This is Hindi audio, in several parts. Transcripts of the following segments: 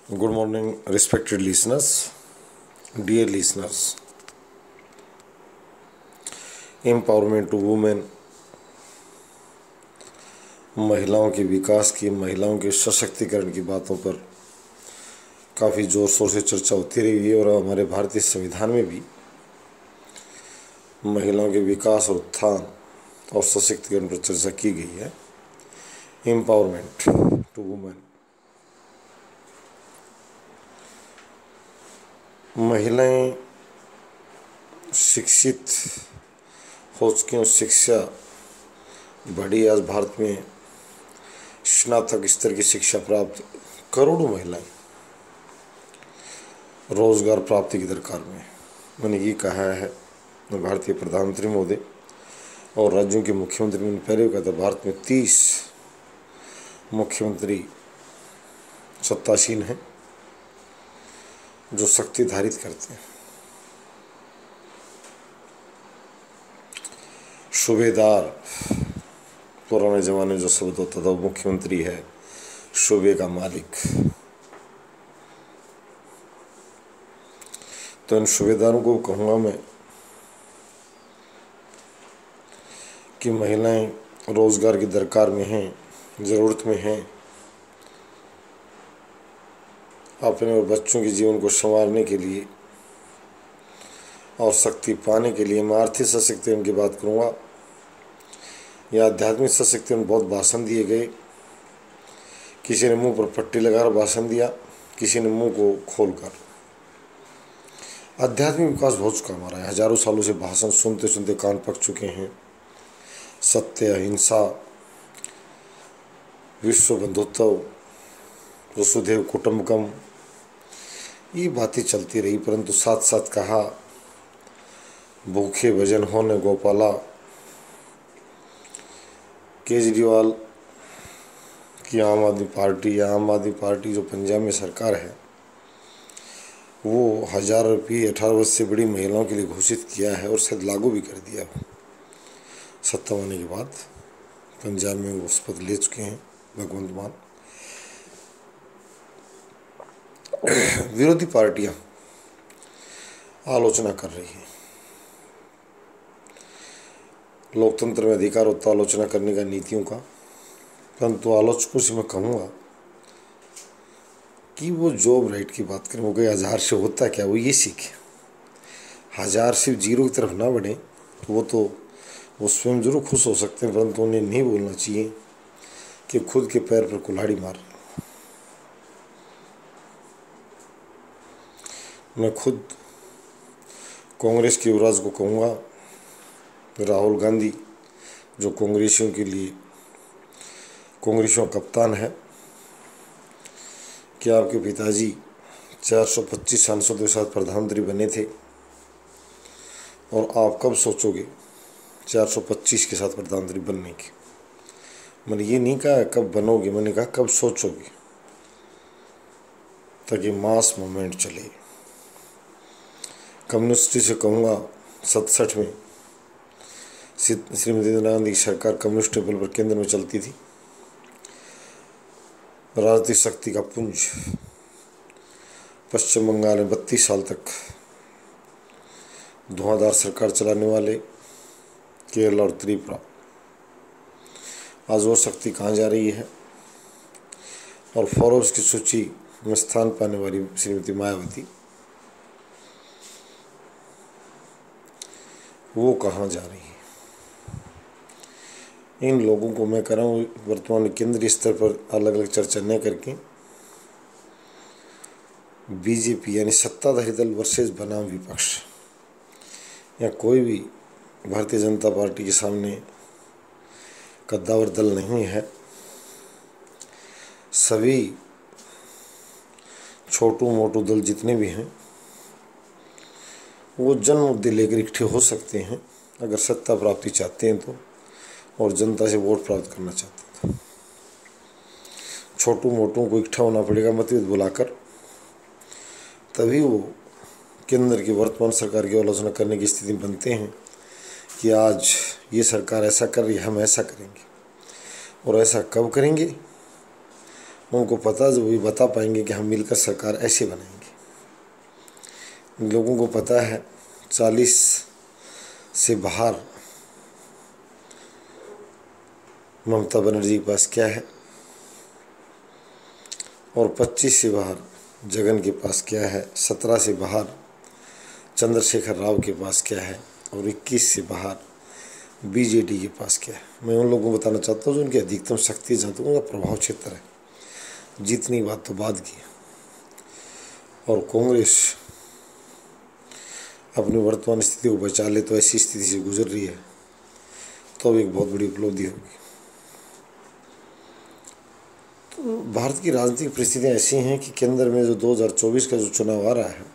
Good morning, respected listeners, dear listeners. Empowerment to women, महिलाओं के विकास की, महिलाओं के सशक्तिकरण की बातों पर काफ़ी ज़ोर शोर से चर्चा होती रही है और हमारे भारतीय संविधान में भी महिलाओं के विकास और उत्थान और सशक्तिकरण पर चर्चा की गई है। एम्पावरमेंट टू वुमेन, महिलाएं शिक्षित हो चुकी हैं। शिक्षा बढ़ी। आज भारत में स्नातक स्तर की शिक्षा प्राप्त करोड़ों महिलाएं रोजगार प्राप्ति की दरकार में। मैंने ये कहा है भारतीय प्रधानमंत्री महोदय और राज्यों के मुख्यमंत्री ने पहले कहा था, भारत में 30 मुख्यमंत्री सत्तासीन हैं जो शक्ति धारित करते हैं। सूबेदार पुराने ज़माने जो शब्द होता था, मुख्यमंत्री है सूबे का मालिक। तो इन सूबेदारों को कहूँगा मैं कि महिलाएं रोज़गार की दरकार में हैं, ज़रूरत में हैं। अपने और बच्चों के जीवन को संवारने के लिए और शक्ति पाने के लिए मैं आर्थिक सशक्तिकरण की बात करूँगा या आध्यात्मिक सशक्तिकरण। बहुत भाषण दिए गए, किसी ने मुंह पर पट्टी लगाकर भाषण दिया, किसी ने मुंह को खोलकर। आध्यात्मिक विकास बहुत चुका हमारा है। हजारों सालों से भाषण सुनते सुनते कान पक चुके हैं। सत्य, अहिंसा, विश्व बंधुत्व, वसुधैव कुटुंबकम, ये बातें चलती रही, परंतु साथ साथ कहा भूखे भजन होने गोपाला। केजरीवाल की आम आदमी पार्टी या आम आदमी पार्टी जो पंजाब में सरकार है, वो 1000 रुपये 18 वर्ष से बड़ी महिलाओं के लिए घोषित किया है और शायद लागू भी कर दिया। सत्ता आने के बाद पंजाब में वो शपथ ले चुके हैं भगवंत मान। विरोधी पार्टियां आलोचना कर रही हैं। लोकतंत्र में अधिकार होता आलोचना करने का, नीतियों का, परंतु आलोचकों से मैं कहूँगा कि वो जॉब राइट की बात करें। वो कहीं 1000 से होता क्या, वो ये सीखे। 1000 से 0 की तरफ ना बढ़े तो वो स्वयं जरूर खुश हो सकते हैं, परंतु उन्हें नहीं बोलना चाहिए कि खुद के पैर पर कुल्हाड़ी मार रहे। मैं खुद कांग्रेस के युवराज को कहूँगा, राहुल गांधी जो कांग्रेसियों के लिए कांग्रेसियों का कप्तान है, कि आपके पिताजी 425 सांसदों के साथ प्रधानमंत्री बने थे और आप कब सोचोगे 425 के साथ प्रधानमंत्री बनने की। मैंने ये नहीं कहा कब बनोगे, मैंने कहा कब सोचोगे, ताकि मास मूवमेंट चले। कम्युनिस्ट से कहूँगा 67 में श्रीमती इंदिरा गांधी की सरकार कम्युनिस्ट टेबल पर केंद्र में चलती थी। राजनीतिक शक्ति का पुंज पश्चिम बंगाल में 32 साल तक धुआंधार सरकार चलाने वाले केरल और त्रिपुरा। आज वो शक्ति कहाँ जा रही है? और फोर्ब्स की सूची में स्थान पाने वाली श्रीमती मायावती, वो कहाँ जा रही है? इन लोगों को मैं कह रहा हूँ वर्तमान केंद्रीय स्तर पर अलग अलग चर्चा न करके बीजेपी यानी सत्ताधारी दल वर्सेस बनाम विपक्ष, या कोई भी भारतीय जनता पार्टी के सामने कद्दावर दल नहीं है। सभी छोटू मोटू दल जितने भी हैं वो जन मुद्दे लेकर इकट्ठे हो सकते हैं अगर सत्ता प्राप्ति चाहते हैं तो, और जनता से वोट प्राप्त करना चाहते हैं। छोटू मोटू को इकट्ठा होना पड़ेगा मतभेद बुलाकर, तभी वो केंद्र की वर्तमान सरकार की आलोचना करने की स्थिति बनते हैं कि आज ये सरकार ऐसा कर रही है, हम ऐसा करेंगे। और ऐसा कब करेंगे उनको पता, जो भी बता पाएंगे कि हम मिलकर सरकार ऐसे बनाएंगे। लोगों को पता है 40 से बाहर ममता बनर्जी के पास क्या है और 25 से बाहर जगन के पास क्या है, 17 से बाहर चंद्रशेखर राव के पास क्या है और 21 से बाहर बीजेडी के पास क्या है। मैं उन लोगों को बताना चाहता हूँ जो उनकी अधिकतम शक्ति जानते हैं, उनका प्रभाव क्षेत्र है। जितनी बात तो बाद की। और कांग्रेस अपनी वर्तमान स्थिति को बचा ले तो ऐसी स्थिति से गुजर रही है तो एक बहुत बड़ी उपलब्धि होगी। तो भारत की राजनीतिक परिस्थितियाँ ऐसी हैं कि केंद्र में जो 2024 का जो चुनाव आ रहा है,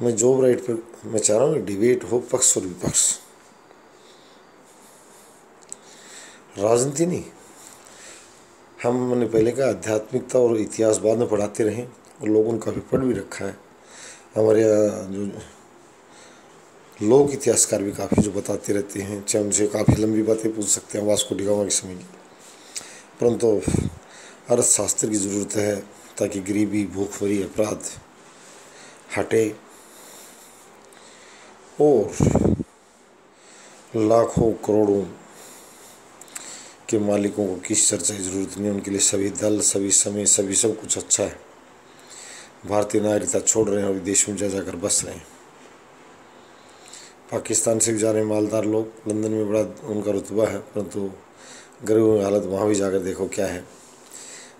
मैं जॉब राइट पर मैं चाह रहा हूँ कि डिबेट हो, पक्ष और विपक्ष, राजनीति नहीं। हमने पहले कहा आध्यात्मिकता और इतिहास बाद में पढ़ाते रहे और लोगों ने काफ़ी पढ़ भी रखा है। हमारे यहाँ जो लोक इतिहासकार भी काफ़ी जो बताते रहते हैं, चाहे उनसे काफ़ी लंबी बातें पूछ सकते हैं वास्को डी गामा के समय की, परंतु अर्थशास्त्र की ज़रूरत है ताकि गरीबी, भूखमरी, अपराध हटे और लाखों करोड़ों के मालिकों को किस चर्चा की ज़रूरत नहीं, उनके लिए सभी दल, सभी समय, सभी सब कुछ अच्छा है। भारतीय नागरिकता छोड़ रहे हैं और विदेश में जा जाकर बस रहे हैं। पाकिस्तान से भी जा रहे हैं मालदार लोग, लंदन में बड़ा उनका रुतबा है, परंतु गरीबों की हालत वहाँ भी जाकर देखो क्या है।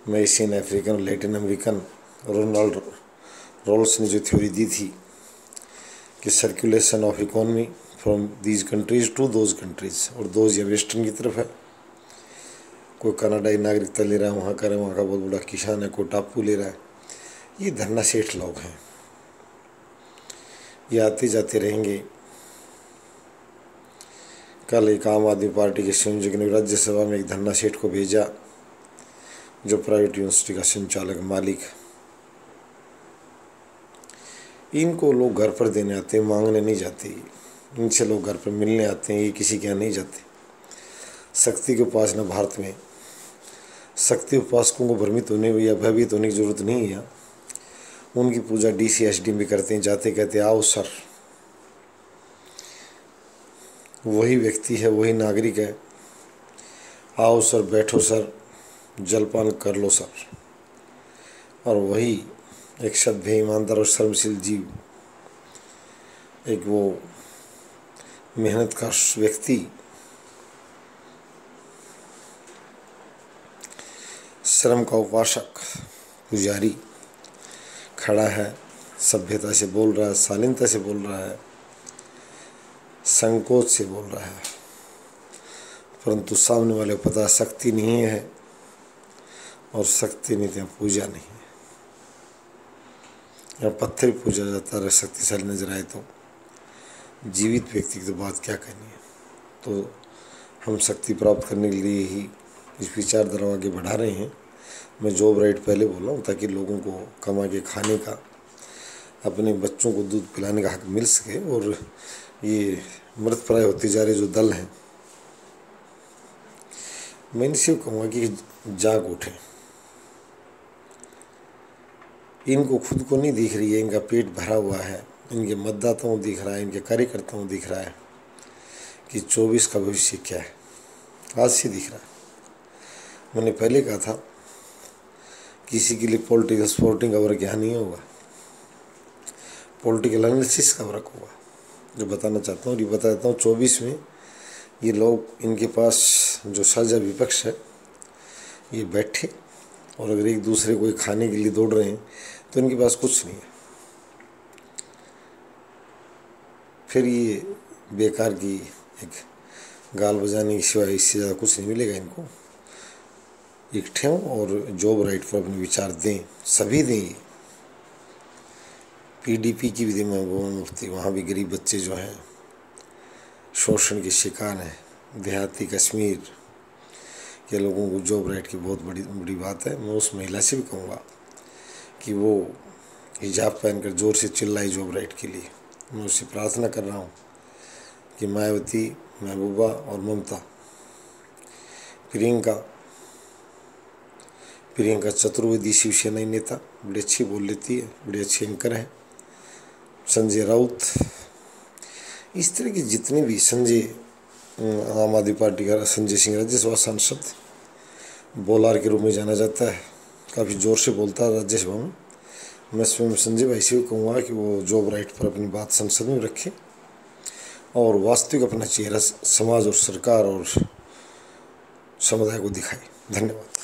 मैं Asian, African, Latin American, Ronald Rolls ने जो थ्योरी दी थी कि circulation of economy from these countries to those countries, और दोज या वेस्टर्न की तरफ है। कोई कनाडाई नागरिकता ले रहा है, वहाँ का वहाँ का बहुत बड़ा किसान है, कोई टापू ले रहा है। ये धन्ना सेठ लोग हैं, ये आते जाते रहेंगे। कल एक आम आदमी पार्टी के संयोजक ने राज्यसभा में एक धन्ना सेठ को भेजा जो प्राइवेट यूनिवर्सिटी का संचालक, मालिक। इनको लोग घर पर देने आते हैं, मांगने नहीं जाते। इनसे लोग घर पर मिलने आते हैं, ये किसी के यहाँ नहीं जाते। शक्ति के उपासना भारत में, शक्ति उपासकों को भ्रमित होने या भयभीत होने की जरूरत नहीं है। उनकी पूजा DC SD में करते हैं, जाते कहते आओ सर। वही व्यक्ति है, वही नागरिक है, आओ सर, बैठो सर, जलपान कर लो सर। और वही एक सभ्य, ईमानदार और शर्मशील जीव, एक वो मेहनत का व्यक्ति, श्रम का उपासक, पुजारी खड़ा है, सभ्यता से बोल रहा है, शालीनता से बोल रहा है, संकोच से बोल रहा है, परंतु सामने वाले को पता शक्ति नहीं है और शक्ति नहीं तो पूजा नहीं है। यहाँ पत्थर पूजा जाता है, शक्तिशाली नजर आए तो। जीवित व्यक्ति की तो बात क्या करनी है। तो हम शक्ति प्राप्त करने के लिए ही इस विचारधारा आगे बढ़ा रहे हैं। मैं जॉब राइट पहले बोला हूँ ताकि लोगों को कमा के खाने का, अपने बच्चों को दूध पिलाने का हक मिल सके। और ये मृतप्राय होते जा रहे जो दल हैं, मैं इनसे कहूँगा कि जाग उठें। इनको खुद को नहीं दिख रही है, इनका पेट भरा हुआ है, इनके मतदाताओं को दिख रहा है, इनके कार्यकर्ताओं को दिख रहा है कि 24 का भविष्य क्या है। आज से दिख रहा है। मैंने पहले कहा था किसी के लिए पॉलिटिकल स्पोर्टिंग का वर्क यहाँ नहीं होगा, पॉलिटिकल एनालिसिस का वर्क होगा। जो बताना चाहता हूँ ये बता देता हूँ। 24 में ये लोग, इनके पास जो साझा विपक्ष है, ये बैठे और अगर एक दूसरे को खाने के लिए दौड़ रहे हैं तो इनके पास कुछ नहीं है। फिर ये बेकार की एक गाल बजाने की सिवाय इससे ज़्यादा कुछ नहीं मिलेगा इनको। इकट्ठे हों और जॉब राइट पर अपने विचार दें, सभी दें। PDP की भी महबूबा मुफ्ती, वहाँ भी गरीब बच्चे जो हैं शोषण के शिकार हैं। देहाती कश्मीर के लोगों को जॉब राइट की बहुत बड़ी बात है। मैं उस महिला से भी कहूँगा कि वो हिजाब पहनकर ज़ोर से चिल्लाई जॉब राइट के लिए। मैं उससे प्रार्थना कर रहा हूँ कि मायावती, महबूबा और ममता, प्रियंका, प्रियंका चतुर्वेदी शिवसेना नेता, बड़ी अच्छी बोल लेती है, बड़ी अच्छी एंकर है। संजय राउत, इस तरह के जितने भी आम आदमी पार्टी का संजय सिंह राज्यसभा सांसद, बोलार के रूप में जाना जाता है, काफ़ी ज़ोर से बोलता है राज्यसभा में। मैं संजय भाई से कहूँगा कि वो जॉब राइट पर अपनी बात संसद में रखें और वास्तविक अपना चेहरा समाज और सरकार और समुदाय को दिखाए। धन्यवाद।